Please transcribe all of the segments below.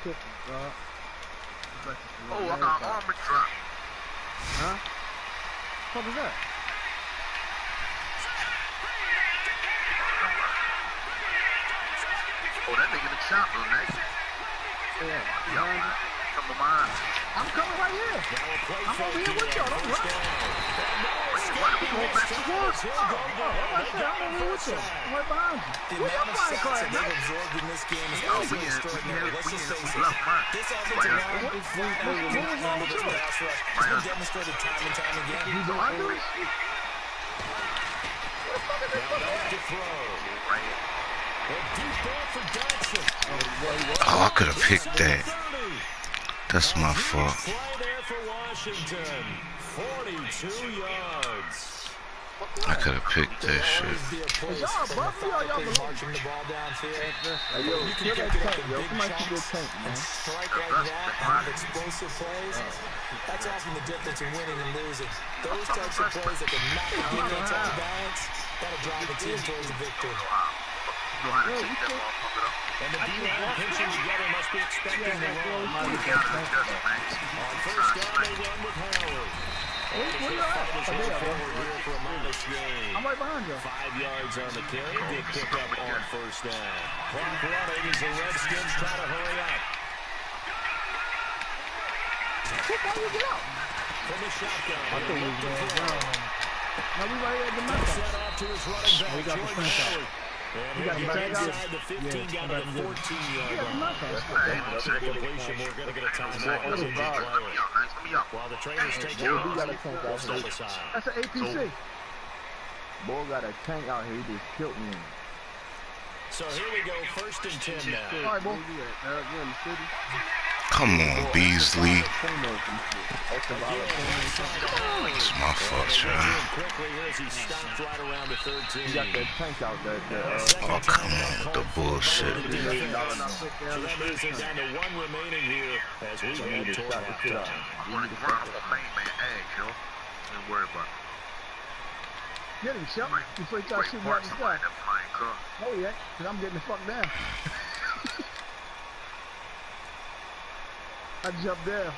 Oh, I got an armor drop. Huh? What was that? Oh, that nigga in the chopper, man. Yeah. Come to mine. I'm coming right here. I'm over here with y'all. Don't run. Why did we go back to work? I'm over here with y'all. I'm right behind you. Where's your flying car at, man? absorbed in this game is Oh, absolutely extraordinary. Let's just face it. left mine. This offensive line is flat out in the pass rush. It's been demonstrated time and time again. He's under it. Oh, I could have picked that. That's my fault. 42 yards. I could have picked that shit. Is y'all above me or y'all below? Marching the ball downfield. Hey, yo, You kill can that pick it up tank, in yo. big Somebody keep chunks that tank, man. and strike like that and have explosive plays. That's often the difference in winning and losing. Those types of plays that can knock the defense off balance, that'll drive the team towards a victory. You know how to take that motherfucker up. And the D-line pinching together must be expecting the run. On first down, they run with Howard. Where you at? Here for a modest gain. I'm right behind you. 5 yards on the carry. Good pickup on first down. Clock running as the Redskins try to hurry up. Why you get out? From the shotgun. I thought we was going down. Now we right here at the mouth. Set off to his running back, We got the Jordan fence out. Howard. And We got he'll the be fence out. inside the 15 down to the 14-yard line. Hey, After the completion, we're going to get a timeout. let me up. While the trainers take Boy, we off, got a tank out step here. aside. That's an APC. Boy, got a tank out here. He just killed me. So here we go, first and 10 now. All right, boy. Come on, Beasley. It's my fault, John. Quickly here as he stopped right around the 13. You got that tank out there. Oh, come on with the bullshit. So that means they're down to 1 remaining here as we head toward halftime. I'm going to run up the main man eggs, yo. Don't worry about it. Get him, Shep. Before he starts shooting out the sky. Oh, yeah. Because I'm getting the fuck down. I jumped there.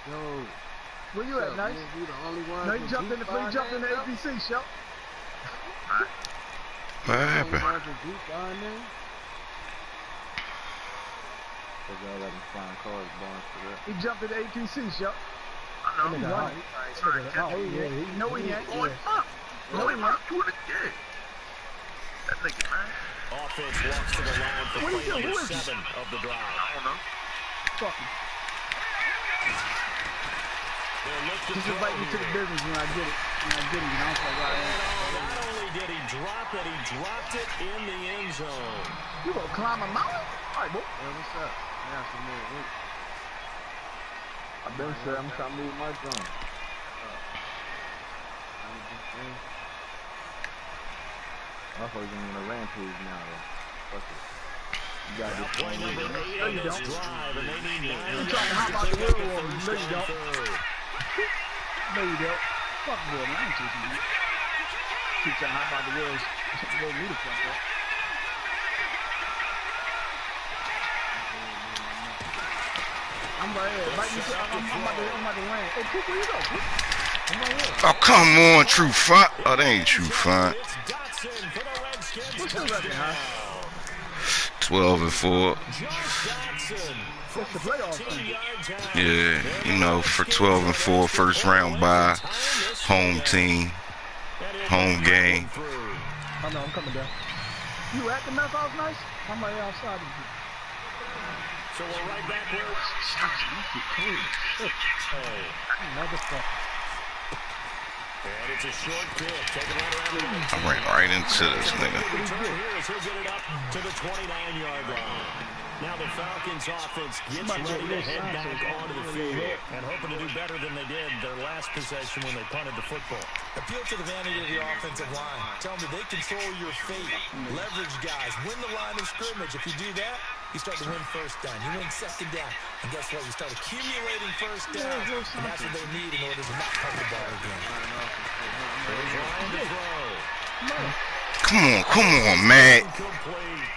Yo, Where you at, Nice? You the only one. No, he jumped in the APC, Shep. What happened? He jumped in the APC, Shep. I know. Oh, yeah. No, he ain't. Going up. Going up to it again. That nigga, man. Offense walks to the line for What are you play doing? number Who is 7 of the drive. I don't know. Fuck him. They're lifted Just invite me to the business when I get it. When I get it, you know, I'm like, all right. Not only did he drop it, he dropped it in the end zone. You gonna climb a mountain? All right, boy. Hey, what's up? Yeah, some more weight. I've been sure I'm trying to move my drum. I'm fucking on a rampage now, though. Fuck it. You got this Play number 8 on this drive, and they need 9 I'm yards trying to hop to out the pick up wheel the on you. first No, you on don't. third. No, you don't. Fuck boy, man. I ain't chasing you. Keep trying to hop out the wheels. Go me the fuck up. I'm right here. Right me, I'm about to land. Hey, Coop, where you go, Coop? I'm right here. Oh, come on, True Front. Oh, that ain't True Front. It's Dotson for the Redskins. What's your record, huh? 12-4. What's the playoff thing? Yeah, you know, for 12-4, first round bye, home team, home game. Oh, no, I'm coming down. You at the meth house, Nice? I'm right outside of you. So we're right back where Motherfucker. and it's a short kick. Taken right around the I ran right into this nigga. return here as he'll get it up to the 29-yard line. Now the Falcons offense gets ready to head back onto the field and hoping to do better than they did their last possession when they punted the football. Appeal to the vanity of your offensive line. Tell them that they control your fate. Leverage guys. Win the line of scrimmage. If you do that, you start to win first down. You win second down. And guess what? You start accumulating first down. And that's what they need in order to not punt the ball again. Trying to throw. Come on, man. Incomplete.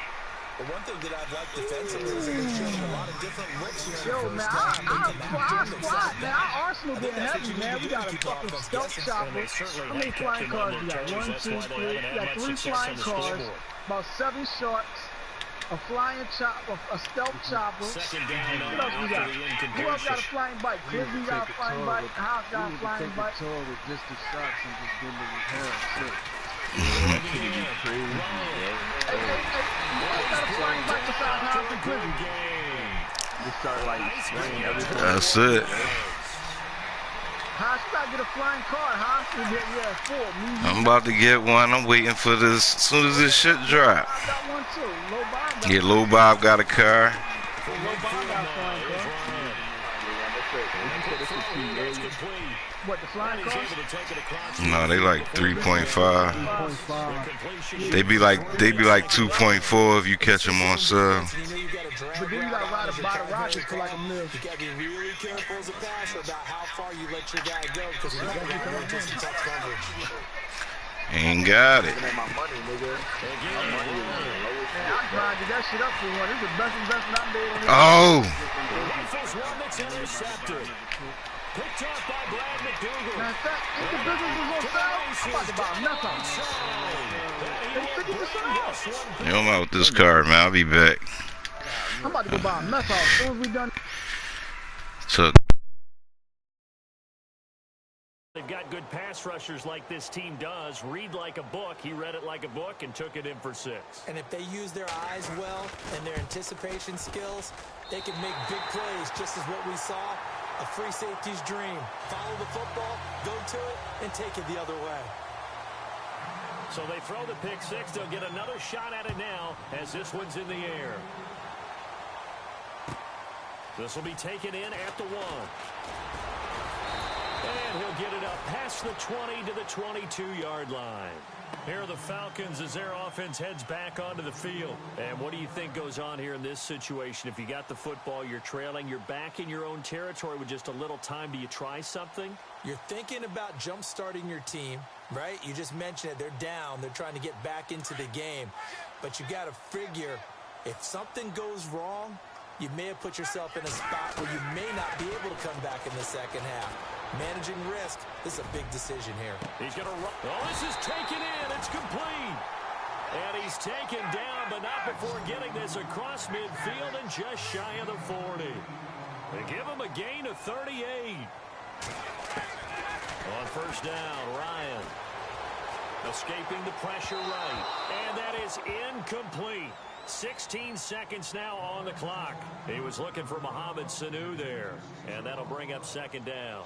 thing that I've liked defensively is that they've shown a lot of different looks here in the Yo, first man, half. They come out I doing squat, themselves man. back. Our Arsenal I think getting that's heavy, what you man. need We to do got to a keep the fucking offense stealth guessing. chopper. And they certainly How many have kept flying them on cars their we got? toes. 1, That's 2, why they 3. haven't We had got much 3 success flying on the cars, scoreboard. about 7 sharks, a flying chopper, a stealth chopper. Second down now What else we after got? the Who else got a incompletion. flying bike? Clisby got a flying bike. House We got a need to flying take bike. a tour with just the shots and just give them hell shit. Again, Crazy, Ryan. Hey, who else got a flying bike besides House and Clisby? They start like spraying everything. That's it. House, you gotta get a flying car. House, yeah, 4. Me, I'm about to get one. I'm waiting for this as soon as this shit drop. I got one too. Low Bob got Yeah, Lil Bob got a car. Low Bob got a flying car. What, the flying cars? No, they like 3.5. They be like 2.4 if you catch them on sale. But then you gotta ride a bottle rockets for like a mil. You got to be really careful as a passer about how far you let your guy go because you never got to into some tough coverage. Ain't got it. My money, nigga. My money is the lowest. Man, I grinded that shit up for one. This is the best investment I made on this. Oh, Rifles one that's intercepted. Picked off by Brad McDougal. Matter of fact, if the business is on sale, I'm about to buy a meth house. It's 50% off. yo, I'm out with this car, man. I'll be back. I'm about to go buy a meth house as soon as we done. So. They've got good pass rushers like this team does. Read like a book. He read it like a book and took it in for 6. And if they use their eyes well and their anticipation skills, they can make big plays just as what we saw. A free safety's dream. Follow the football, go to it, and take it the other way. So they throw the pick 6. They'll get another shot at it now as this one's in the air. This will be taken in at the 1. And he'll get it up past the 20 to the 22-yard line. Here are the Falcons as their offense heads back onto the field. And what do you think goes on here in this situation? If you got the football, you're trailing, you're back in your own territory with just a little time. Do you try something? You're thinking about jump-starting your team, right? You just mentioned it. They're down. They're trying to get back into the game. But you got to figure if something goes wrong, you may have put yourself in a spot where you may not be able to come back in the second half. Managing risk, this is a big decision here. He's going to run. Oh, this is taken in. It's complete. And he's taken down, but not before getting this across midfield and just shy of the 40. They give him a gain of 38. On first down, Ryan. Escaping the pressure right. And that is incomplete. 16 seconds now on the clock. He was looking for Mohamed Sanu there. And that'll bring up second down.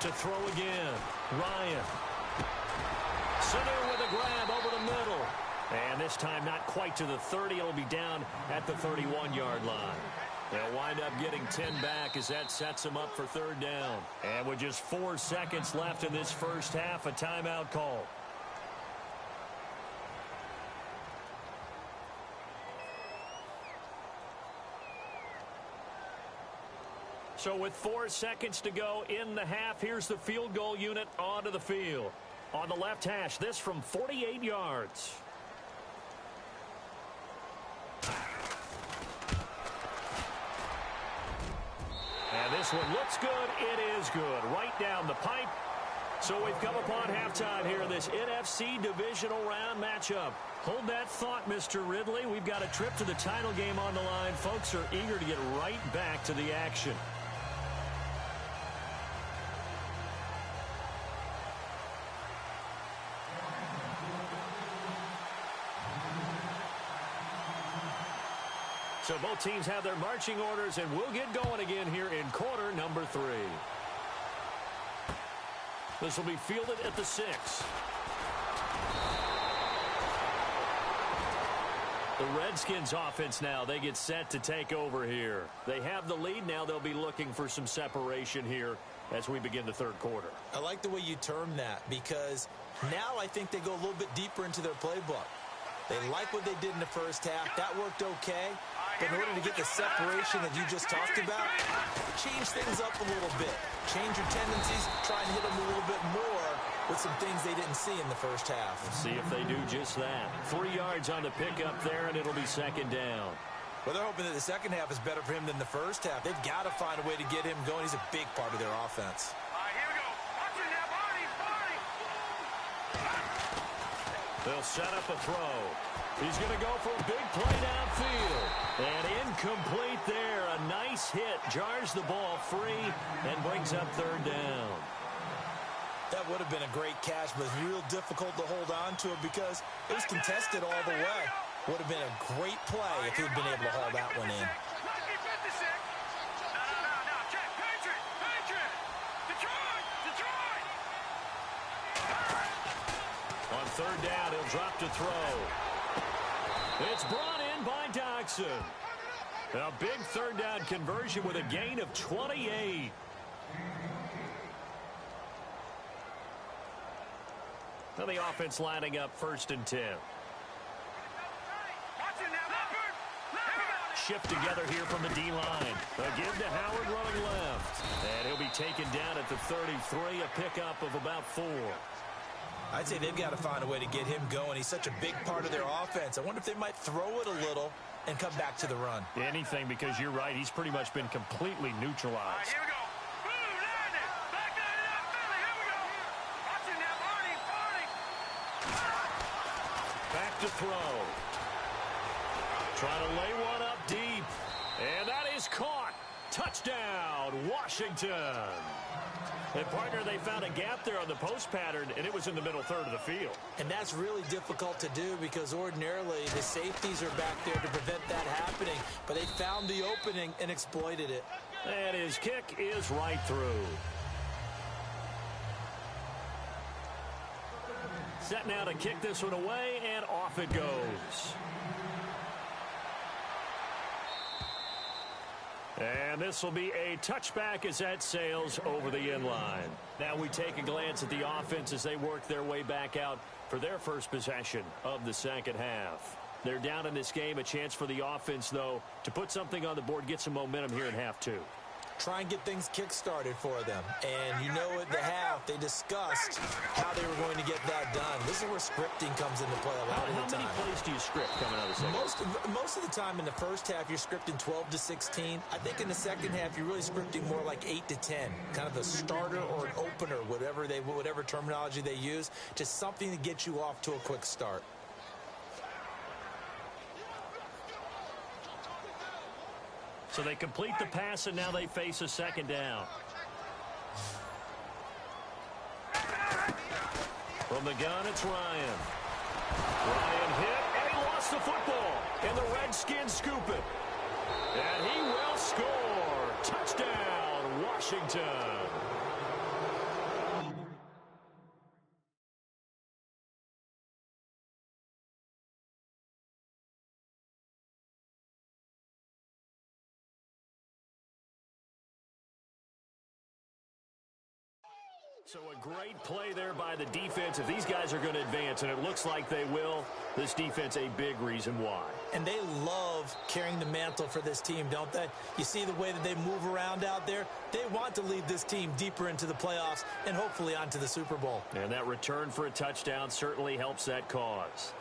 To throw again, Ryan. Sanu with a grab over the middle. And this time not quite to the 30. It'll be down at the 31-yard line. They'll wind up getting 10 back as that sets them up for third down. And with just 4 seconds left in this first half, a timeout call. So with 4 seconds to go in the half, here's the field goal unit onto the field. On the left hash, this from 48 yards. And this one looks good. It is good. Right down the pipe. So we've come upon halftime here in this NFC divisional round matchup. Hold that thought, Mr. Ridley. We've got a trip to the title game on the line. Folks are eager to get right back to the action. So both teams have their marching orders, and we'll get going again here in quarter number 3. This will be fielded at the 6. The Redskins offense now, they get set to take over here. They have the lead. Now they'll be looking for some separation here as we begin the third quarter. I like the way you term that because now I think they go a little bit deeper into their playbook. They like what they did in the first half. That worked okay. But in order to get the separation that you just talked about, change things up a little bit. Change your tendencies, try and hit them a little bit more with some things they didn't see in the first half. Let's see if they do just that. 3 yards on the pickup there, and it'll be second down. Well, they're hoping that the second half is better for him than the first half. They've got to find a way to get him going. He's a big part of their offense. All right, here we go. Watch it now, Barney. They'll set up a throw. He's going to go for a big play downfield. And incomplete there. A nice hit. Jars the ball free and brings up third down. That would have been a great catch, but it's real difficult to hold on to it because it was contested all the way. Would have been a great play if he'd been able to haul that one in. No, check. Patriot. Detroit. On third down, he'll drop to throw. It's brought in by Dodson. A big third down conversion with a gain of 28. Now the offense lining up 1st and 10. Shift together here from the D-line. A give to Howard running left. And he'll be taken down at the 33, a pickup of about 4. I'd say they've got to find a way to get him going. He's such a big part of their offense. I wonder if they might throw it a little and come back to the run. Anything, because you're right. He's pretty much been completely neutralized. All right, here we go. Boom, landed. Back line it up, Philly. Here we go. Watch it now, Barney. Back to throw. Trying to lay one up deep. And that is caught. Touchdown, Washington. And, partner, they found a gap there on the post pattern, and it was in the middle third of the field. And that's really difficult to do because ordinarily the safeties are back there to prevent that happening. But they found the opening and exploited it. And his kick is right through. Set now to kick this one away, and off it goes. And this will be a touchback as that sails over the inline. Now we take a glance at the offense as they work their way back out for their first possession of the second half. They're down in this game. A chance for the offense, though, to put something on the board, get some momentum here in half 2. Try and get things kick-started for them. And you know at the half, they discussed how they were going to get that done. This is where scripting comes into play a lot of the time. How many plays do you script coming out of the second? Most of the time in the first half, you're scripting 12 to 16. I think in the second half, you're really scripting more like 8 to 10. Kind of a starter or an opener, whatever terminology they use. Just something to get you off to a quick start. So they complete the pass, and now they face a second down. From the gun, it's Ryan. Ryan hit, and he lost the football. And the Redskins scoop it. And he will score. Touchdown, Washington. So a great play there by the defense. If these guys are going to advance, and it looks like they will, this defense a big reason why. And they love carrying the mantle for this team, don't they? You see the way that they move around out there? They want to lead this team deeper into the playoffs and hopefully onto the Super Bowl. And that return for a touchdown certainly helps that cause.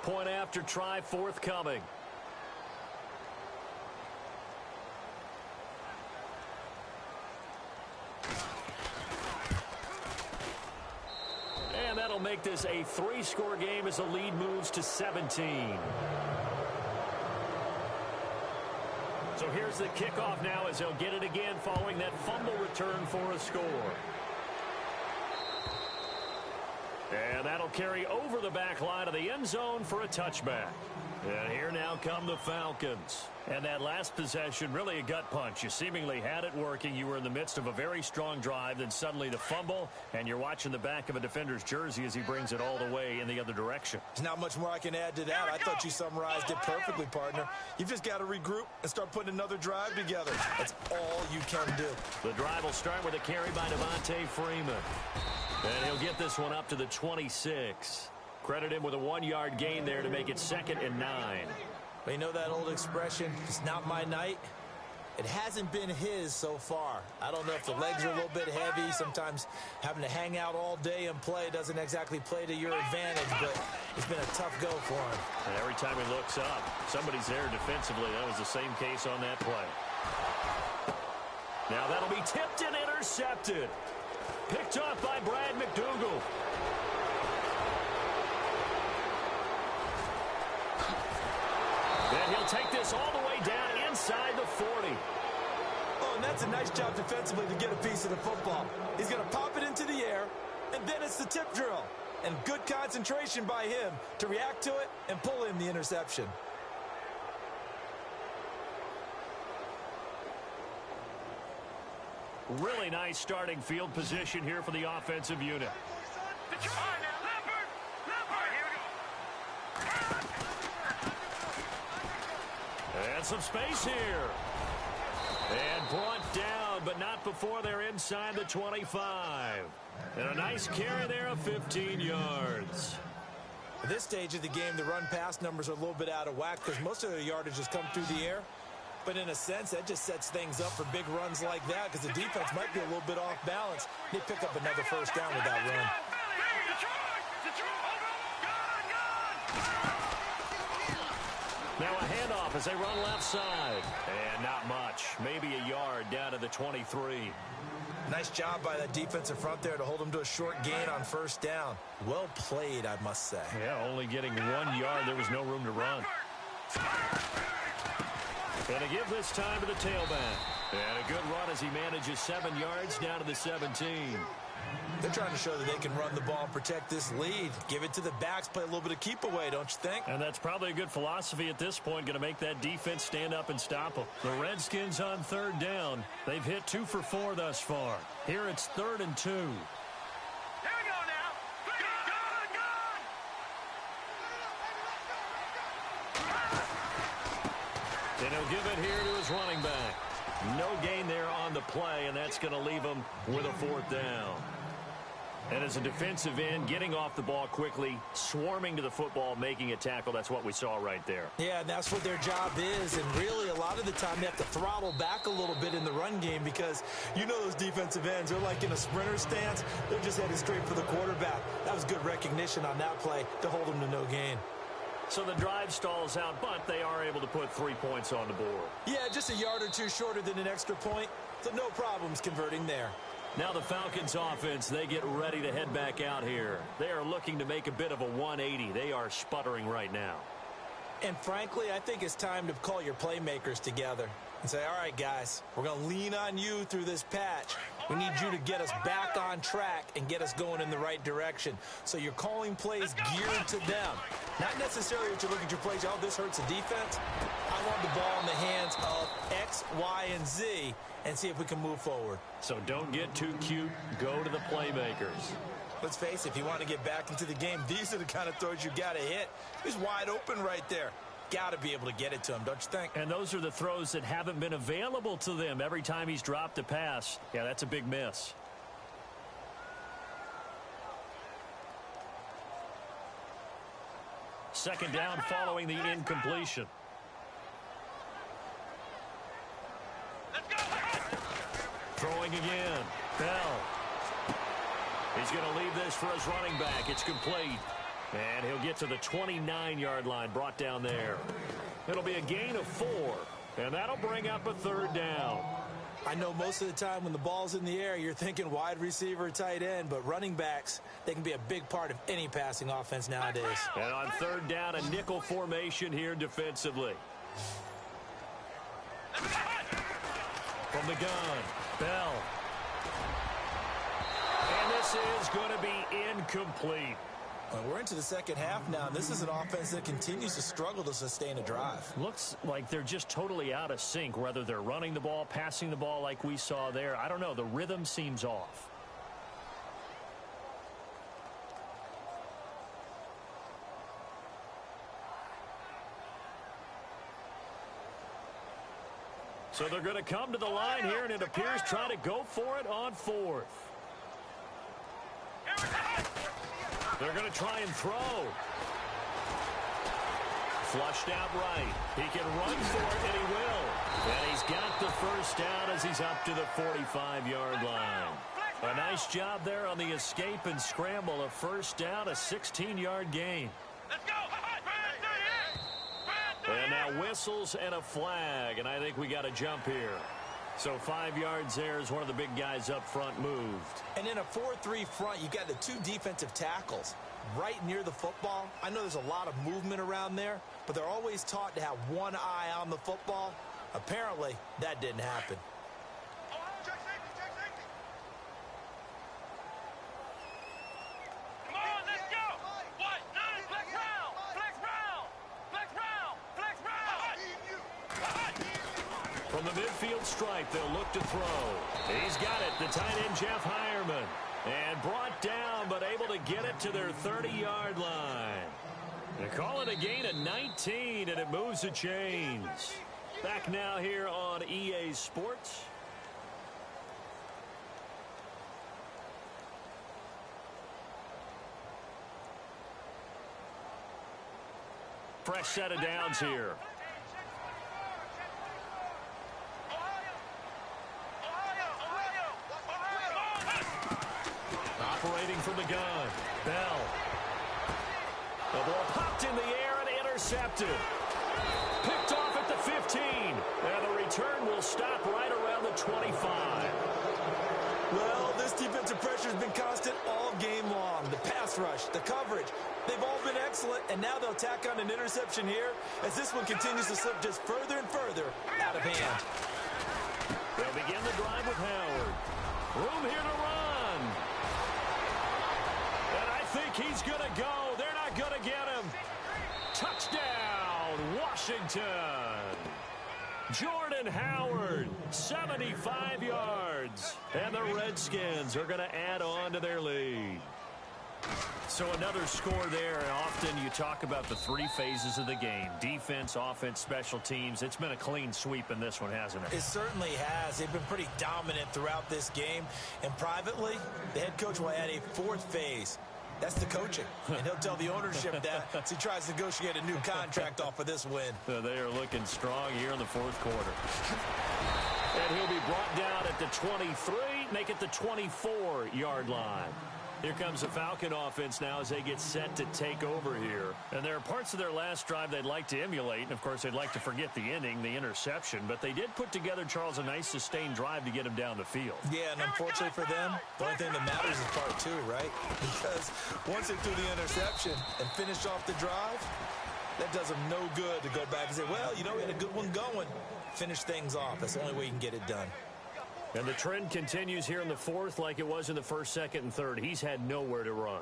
Point after try forthcoming. And that'll make this a 3-score game as the lead moves to 17. So here's the kickoff now as they'll get it again following that fumble return for a score. And that'll carry over the back line of the end zone for a touchback. And here now come the Falcons. And that last possession, really a gut punch. You seemingly had it working. You were in the midst of a very strong drive. Then suddenly the fumble, and you're watching the back of a defender's jersey as he brings it all the way in the other direction. There's not much more I can add to that. I thought you summarized it perfectly, partner. You've just got to regroup and start putting another drive together. That's all you can do. The drive will start with a carry by Devontae Freeman. And he'll get this one up to the 26. Credit him with a 1-yard gain there to make it 2nd and 9. Well, you know that old expression, it's not my night? It hasn't been his so far. I don't know if the legs are a little bit heavy. Sometimes having to hang out all day and play doesn't exactly play to your advantage, but it's been a tough go for him. And every time he looks up, somebody's there defensively. That was the same case on that play. Now that'll be tipped and intercepted. Picked off by Brad McDougal. And he'll take this all the way down inside the 40. Oh, and that's a nice job defensively to get a piece of the football. He's going to pop it into the air, and then it's the tip drill. And good concentration by him to react to it and pull in the interception. Really nice starting field position here for the offensive unit. And some space here. And brought down, but not before they're inside the 25. And a nice carry there of 15 yards. At this stage of the game, the run-pass numbers are a little bit out of whack because most of their yardage has come through the air. But in a sense, that just sets things up for big runs like that because the defense might be a little bit off balance. They pick up another first down with that run. Now a handoff as they run left side. And not much. Maybe a yard down to the 23. Nice job by that defensive front there to hold them to a short gain on first down. Well played, I must say. Yeah, only getting 1 yard. There was no room to run. And to give this time to the tailback. And a good run as he manages 7 yards down to the 17. They're trying to show that they can run the ball and protect this lead. Give it to the backs, play a little bit of keep away, don't you think? And that's probably a good philosophy at this point, going to make that defense stand up and stop them. The Redskins on third down. They've hit 2 for 4 thus far. Here it's 3rd and 2. Here we go now. And he'll give it here to his running back. No gain there on the play, and that's going to leave him with a 4th down. And as a defensive end, getting off the ball quickly, swarming to the football, making a tackle, that's what we saw right there. Yeah, and that's what their job is. And really, a lot of the time, they have to throttle back a little bit in the run game because you know those defensive ends, they're like in a sprinter stance. They're just headed straight for the quarterback. That was good recognition on that play to hold them to no gain. So the drive stalls out, but they are able to put 3 points on the board. Yeah, just a yard or two shorter than an extra point, so no problems converting there. Now the Falcons offense, they get ready to head back out here. They are looking to make a bit of a 180. They are sputtering right now. And frankly, I think it's time to call your playmakers together and say, all right, guys, we're going to lean on you through this patch. We need you to get us back on track and get us going in the right direction. So you're calling plays geared to them. Not necessarily that you look at your plays, oh, this hurts the defense. I want the ball in the hands of X, Y, and Z and see if we can move forward. So don't get too cute. Go to the playmakers. Let's face it, if you want to get back into the game, these are the kind of throws you got to hit. He's wide open right there. Got to be able to get it to him, don't you think? And those are the throws that haven't been available to them every time he's dropped a pass. Yeah, that's a big miss. Second down following the incompletion. Throwing again. Bell. He's going to leave this for his running back. It's complete. And he'll get to the 29-yard line, brought down there. It'll be a gain of 4, and that'll bring up a 3rd down. I know most of the time when the ball's in the air, you're thinking wide receiver, tight end, but running backs, they can be a big part of any passing offense nowadays. And on 3rd down, a nickel formation here defensively. From the gun, Bell. And this is going to be incomplete. Well, we're into the second half now. This is an offense that continues to struggle to sustain a drive. Looks like they're just totally out of sync, whether they're running the ball, passing the ball like we saw there. I don't know. The rhythm seems off. So they're going to come to the line here, and it appears trying to go for it on 4th. They're going to try and throw. Flushed out right. He can run for it, and he will. And he's got the first down as he's up to the 45-yard line. A nice job there on the escape and scramble. A first down, a 16-yard gain. Let's go. And now whistles and a flag, and I think we got a jump here. So 5 yards there as one of the big guys up front moved. And in a 4-3 front, you got the 2 defensive tackles right near the football. I know there's a lot of movement around there, but they're always taught to have one eye on the football. Apparently, that didn't happen. From the midfield stripe, they'll look to throw. He's got it, the tight end, Jeff Hireman. And brought down, but able to get it to their 30-yard line. They call it a gain of 19, and it moves the chains. Back now here on EA Sports. Fresh set of downs here. Operating from the gun, Bell. The ball popped in the air and intercepted. Picked off at the 15. And the return will stop right around the 25. Well, this defensive pressure has been constant all game long. The pass rush, the coverage, they've all been excellent, and now they'll tack on an interception here as this one continues to slip just further and further out of hand. They'll begin the drive with Howard. Room here to run. And I think he's going to go. They're not going to get him. Touchdown, Washington. Jordan Howard, 75 yards. And the Redskins are going to add on to their lead. So another score there. Often you talk about the 3 phases of the game. Defense, offense, special teams. It's been a clean sweep in this one, hasn't it? It certainly has. They've been pretty dominant throughout this game. And privately, the head coach will add a 4th phase. That's the coaching. And he'll tell the ownership that as he tries to negotiate a new contract off of this win. They are looking strong here in the 4th quarter. And he'll be brought down at the 23, make it the 24-yard line. Here comes the Falcon offense now as they get set to take over here. And there are parts of their last drive they'd like to emulate. And, of course, they'd like to forget the inning, the interception. But they did put together, Charles, a nice sustained drive to get him down the field. Yeah, and unfortunately for them, the only thing that matters is part 2, right? Because once they threw the interception and finished off the drive, that does them no good to go back and say, well, you know, we had a good one going. Finish things off. That's the only way you can get it done. And the trend continues here in the 4th like it was in the 1st, 2nd, and 3rd. He's had nowhere to run.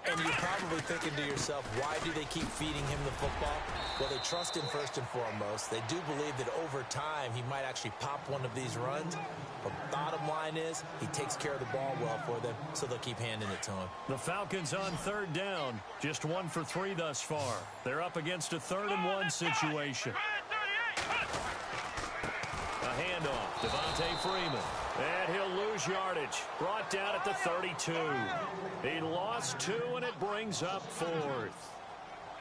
And you're probably thinking to yourself, why do they keep feeding him the football? Well, they trust him first and foremost. They do believe that over time he might actually pop one of these runs. But bottom line is he takes care of the ball well for them, so they'll keep handing it to him. The Falcons on 3rd down. Just 1 for 3 thus far. They're up against a 3rd and 1 situation. A handoff, Devontae Freeman. And he'll lose yardage. Brought down at the 32. He lost 2, and it brings up 4th.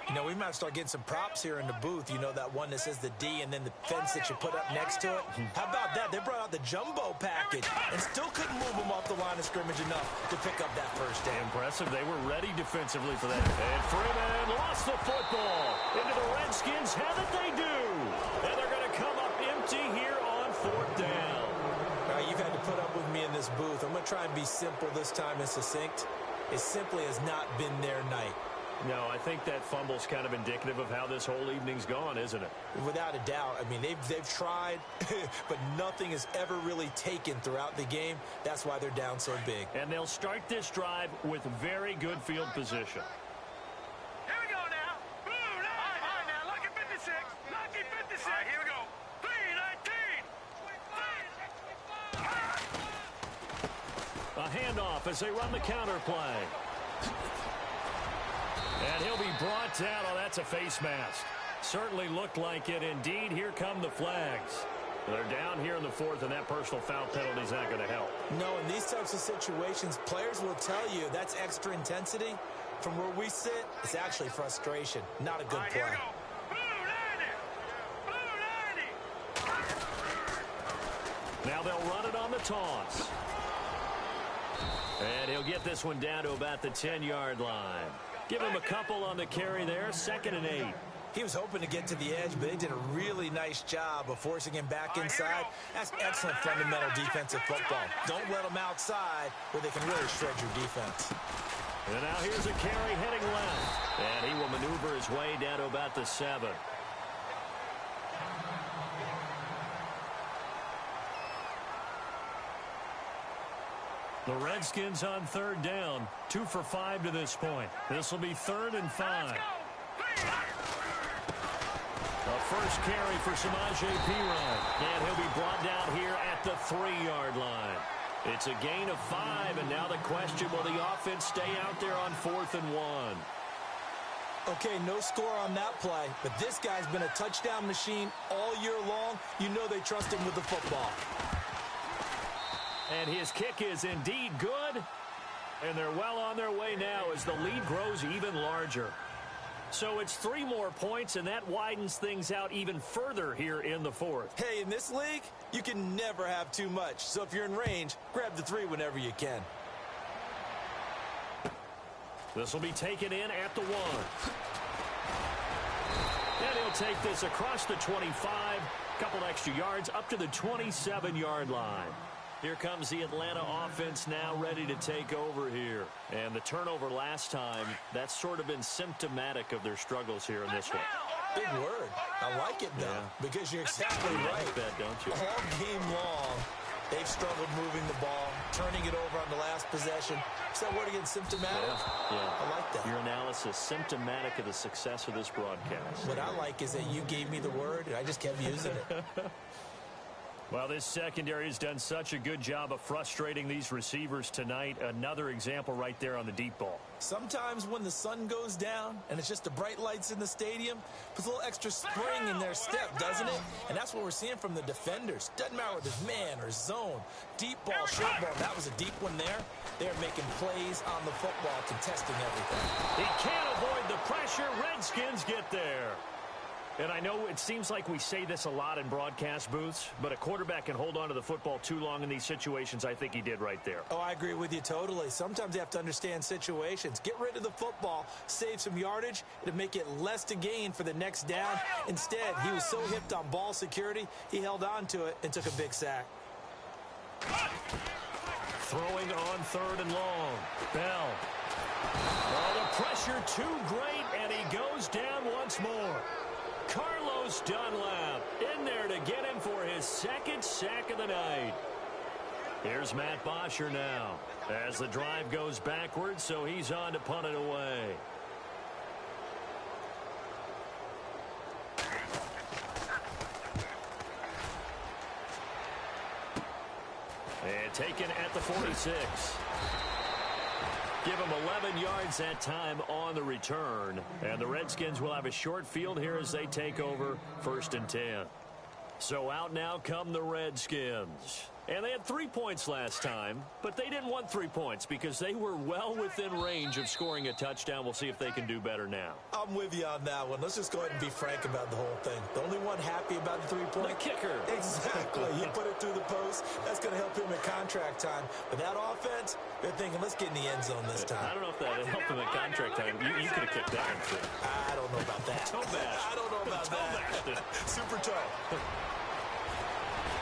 You know, we might start getting some props here in the booth. You know, that one that says the D and then the fence that you put up next to it. How about that? They brought out the jumbo package and still couldn't move them off the line of scrimmage enough to pick up that first down. Impressive. They were ready defensively for that. And Freeman lost the football. Into the Redskins. Have it they do. And they're going to come up empty here on 4th down. All right, you've had to put up with me in this booth. I'm going to try and be simple this time and succinct. It simply has not been their night. No, I think that fumble's kind of indicative of how this whole evening's gone, isn't it? Without a doubt. I mean, they've tried, but nothing has ever really taken throughout the game. That's why they're down so big. And they'll start this drive with very good field position. Here we go now. Blue line. All right, now, lucky 56. Lucky 56. All right, here we go. 3-19. A handoff as they run the counter play. And he'll be brought down. Oh, that's a face mask. Certainly looked like it. Indeed, here come the flags. They're down here in the 4th, and that personal foul penalty is not going to help. No, in these types of situations, players will tell you that's extra intensity. From where we sit, it's actually frustration, not a good play. Here we go. Blue Now they'll run it on the toss. And he'll get this one down to about the 10-yard line. Give him a couple on the carry there, 2nd and 8. He was hoping to get to the edge, but they did a really nice job of forcing him back inside. That's excellent fundamental defensive football. Don't let them outside where they can really shred your defense. And now here's a carry heading left. And he will maneuver his way down to about the 7. The Redskins on 3rd down. 2 for 5 to this point. This will be 3rd and 5. A first carry for Samaje Perine. And he'll be brought down here at the 3-yard line. It's a gain of 5, and now the question, will the offense stay out there on 4th and 1? Okay, no score on that play, but this guy's been a touchdown machine all year long. You know they trust him with the football. And his kick is indeed good. And they're well on their way now as the lead grows even larger. So it's 3 more points, and that widens things out even further here in the 4th. Hey, in this league, you can never have too much. So if you're in range, grab the 3 whenever you can. This will be taken in at the 1. And he'll take this across the 25. Couple extra yards up to the 27-yard line. Here comes the Atlanta offense now ready to take over here. And the turnover last time, that's sort of been symptomatic of their struggles here in this one. Big word. I like it, though, because you're exactly You right. like that, don't you? All game long, they've struggled moving the ball, turning it over on the last possession. Is that word again, symptomatic? Yeah. I like that. Your analysis, symptomatic of the success of this broadcast. What I like is that you gave me the word, and I just kept using it. Well, this secondary has done such a good job of frustrating these receivers tonight. Another example right there on the deep ball. Sometimes when the sun goes down and it's just the bright lights in the stadium, puts a little extra spring in their step, doesn't it? And that's what we're seeing from the defenders. Doesn't matter whether it's man or zone, deep ball, short ball. That was a deep one there. They're making plays on the football, contesting everything. He can't avoid the pressure. Redskins get there. And I know it seems like we say this a lot in broadcast booths, but a quarterback can hold on to the football too long in these situations. I think he did right there. Oh, I agree with you totally. Sometimes you have to understand situations. Get rid of the football, save some yardage, to make it less to gain for the next down. Instead, he was so hipped on ball security, he held on to it and took a big sack. Throwing on 3rd and long. Bell. Oh, the pressure too great, and he goes down once more. Carlos Dunlap in there to get him for his 2nd sack of the night. Here's Matt Bosher now as the drive goes backwards, so he's on to punt it away. And taken at the 46. Give him 11 yards that time on the return. And the Redskins will have a short field here as they take over 1st and 10. So out now come the Redskins. And they had 3 points last time, but they didn't want 3 points because they were well within range of scoring a touchdown. We'll see if they can do better now. I'm with you on that one. Let's just go ahead and be frank about the whole thing. The only one happy about the 3-point. The kicker. Exactly. You put it through the post. That's going to help him in contract time. But that offense, they're thinking, let's get in the end zone this time. I don't know if that helped him in contract time. You could have kicked that one too. I don't know about that. Toe bash. I don't know about that. Super toe.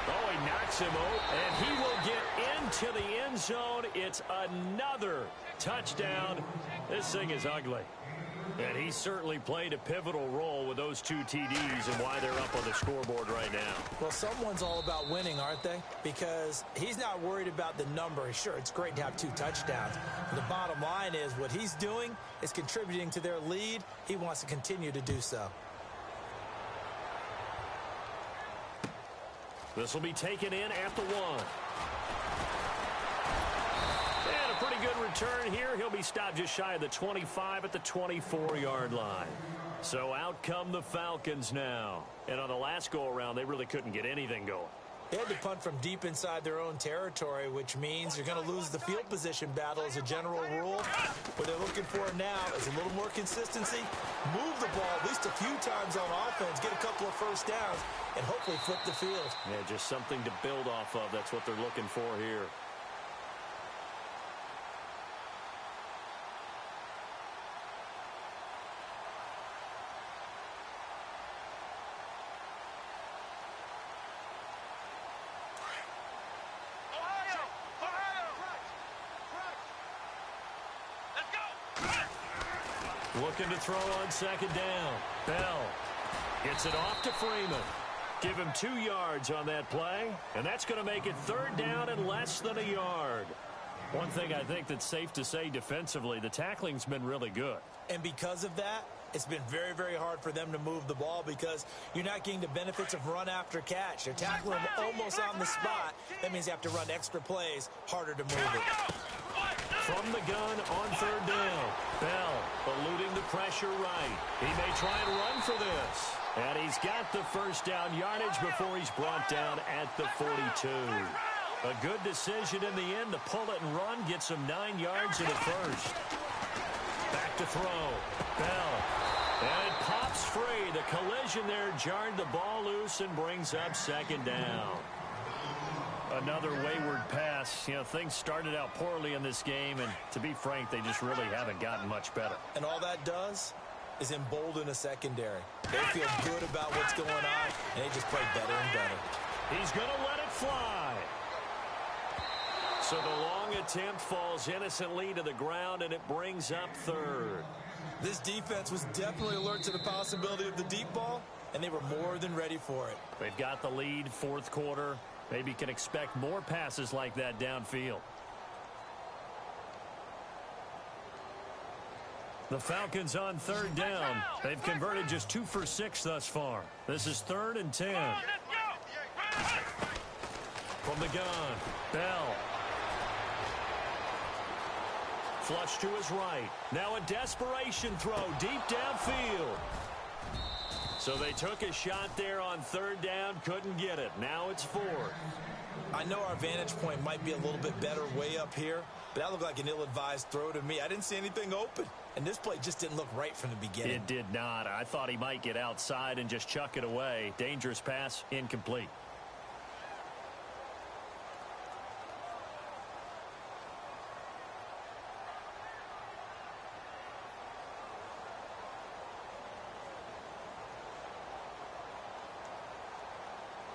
Oh, he knocks him out, and he will get into the end zone. It's another touchdown. This thing is ugly. And he certainly played a pivotal role with those 2 TDs and why they're up on the scoreboard right now. Well, someone's all about winning, aren't they? Because he's not worried about the number. Sure, it's great to have 2 touchdowns. But the bottom line is what he's doing is contributing to their lead. He wants to continue to do so. This will be taken in at the 1. And a pretty good return here. He'll be stopped just shy of the 25 at the 24-yard line. So out come the Falcons now. And on the last go-around, they really couldn't get anything going. They had to punt from deep inside their own territory, which means you're going to lose the field position battle as a general rule. What they're looking for now is a little more consistency, move the ball at least a few times on offense, get a couple of first downs, and hopefully flip the field. Yeah, just something to build off of. That's what they're looking for here. Looking to throw on second down. Bell gets it off to Freeman. Give him 2 yards on that play, and that's going to make it third down and less than a yard. One thing I think that's safe to say defensively, the tackling's been really good. And because of that, it's been very, very hard for them to move the ball because you're not getting the benefits of run after catch. They're tackling them almost on the spot. That means you have to run extra plays, harder to move it. From the gun on third down. Bell eluding the pressure right. He may try and run for this. And he's got the first down yardage before he's brought down at the 42. A good decision in the end to pull it and run. Gets him 9 yards in the first. Back to throw. Bell. And it pops free. The collision there jarred the ball loose and brings up second down. Another wayward pass. You know, things started out poorly in this game, and to be frank, they just really haven't gotten much better. And all that does is embolden a secondary. They feel good about what's going on, and they just play better and better. He's going to let it fly. So the long attempt falls innocently to the ground, and it brings up third. This defense was definitely alert to the possibility of the deep ball, and they were more than ready for it. They've got the lead, fourth quarter. Maybe can expect more passes like that downfield. The Falcons on third down. They've converted just 2 for 6 thus far. This is 3rd and 10. From the gun, Bell. Flush to his right. Now a desperation throw deep downfield. So they took a shot there on third down, couldn't get it. Now it's 4th. I know our vantage point might be a little bit better way up here, but that looked like an ill-advised throw to me. I didn't see anything open, and this play just didn't look right from the beginning. It did not. I thought he might get outside and just chuck it away. Dangerous pass, incomplete.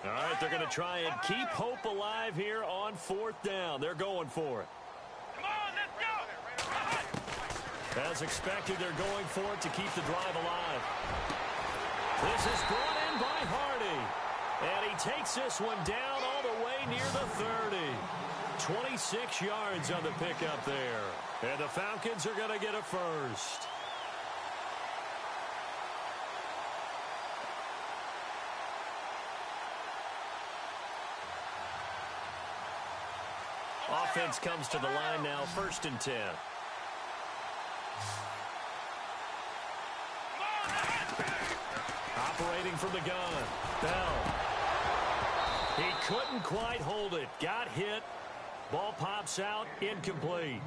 All right, they're going to try and keep hope alive here on 4th down. They're going for it. Come on, let's go! As expected, they're going for it to keep the drive alive. This is brought in by Hardy. And he takes this one down all the way near the 30. 26 yards on the pickup there. And the Falcons are going to get a first. Offense comes to the line now, 1st and 10. Operating from the gun, Bell. He couldn't quite hold it. Got hit. Ball pops out, incomplete.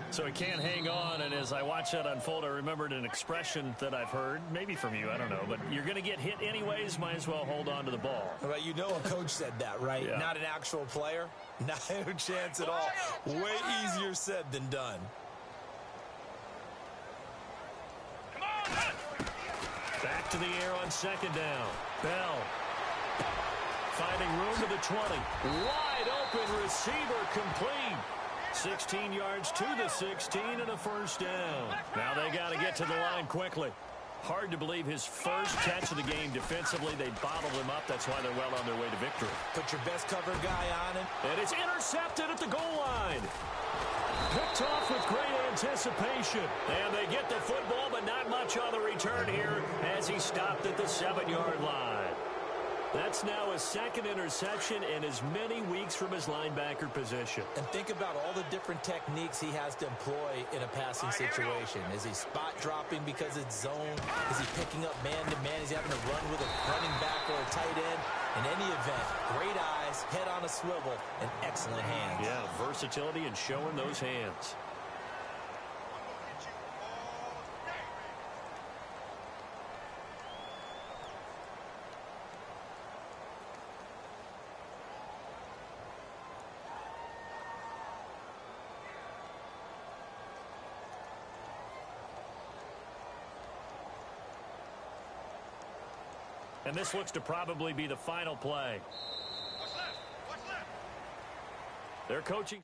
So he can't hang on, and as I watch that unfold, I remembered an expression that I've heard, maybe from you, I don't know, but you're going to get hit anyways, might as well hold on to the ball. Well, you know a coach said that, right? Yeah. Not an actual player. Not a chance at all. Way easier said than done. Back to the air on second down. Bell. Finding room to the 20. Wide open receiver complete. 16 yards to the 16 and a first down. Now they got to get to the line quickly. Hard to believe his first catch of the game defensively. They bottled him up. That's why they're well on their way to victory. Put your best cover guy on it. And it's intercepted at the goal line. Picked off with great anticipation. And they get the football, but not much on the return here as he stopped at the 7-yard line. That's now his 2nd interception in as many weeks from his linebacker position. And think about all the different techniques he has to employ in a passing situation. Is he spot dropping because it's zone? Is he picking up man-to-man? Is he having to run with a running back or a tight end? In any event, great eyes, head on a swivel, and excellent hands. Yeah, versatility and showing those hands. And this looks to probably be the final play. What's left? What's left? Their coaching